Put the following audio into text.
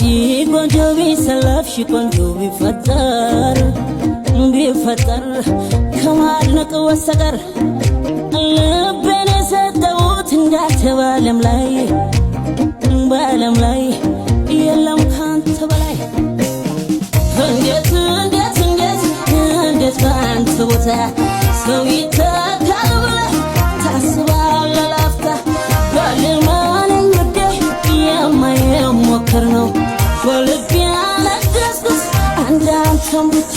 ቆንጆ ቢሰለፍ ቆንጆ ቢፈጠር ከማድነቅ በስተቀር ልቤን የሰጠሁት እንዳንተ በዓለም ላይ የለም ካንተ በላይ እንዴት ካንተ ቦታ ሰው ይተካል ብለህ ታስባለህ ላፍታ ባለማነኝ ውዴ የማይሞክር ነው በልቤ ያነገስኩት አንተ ብቻ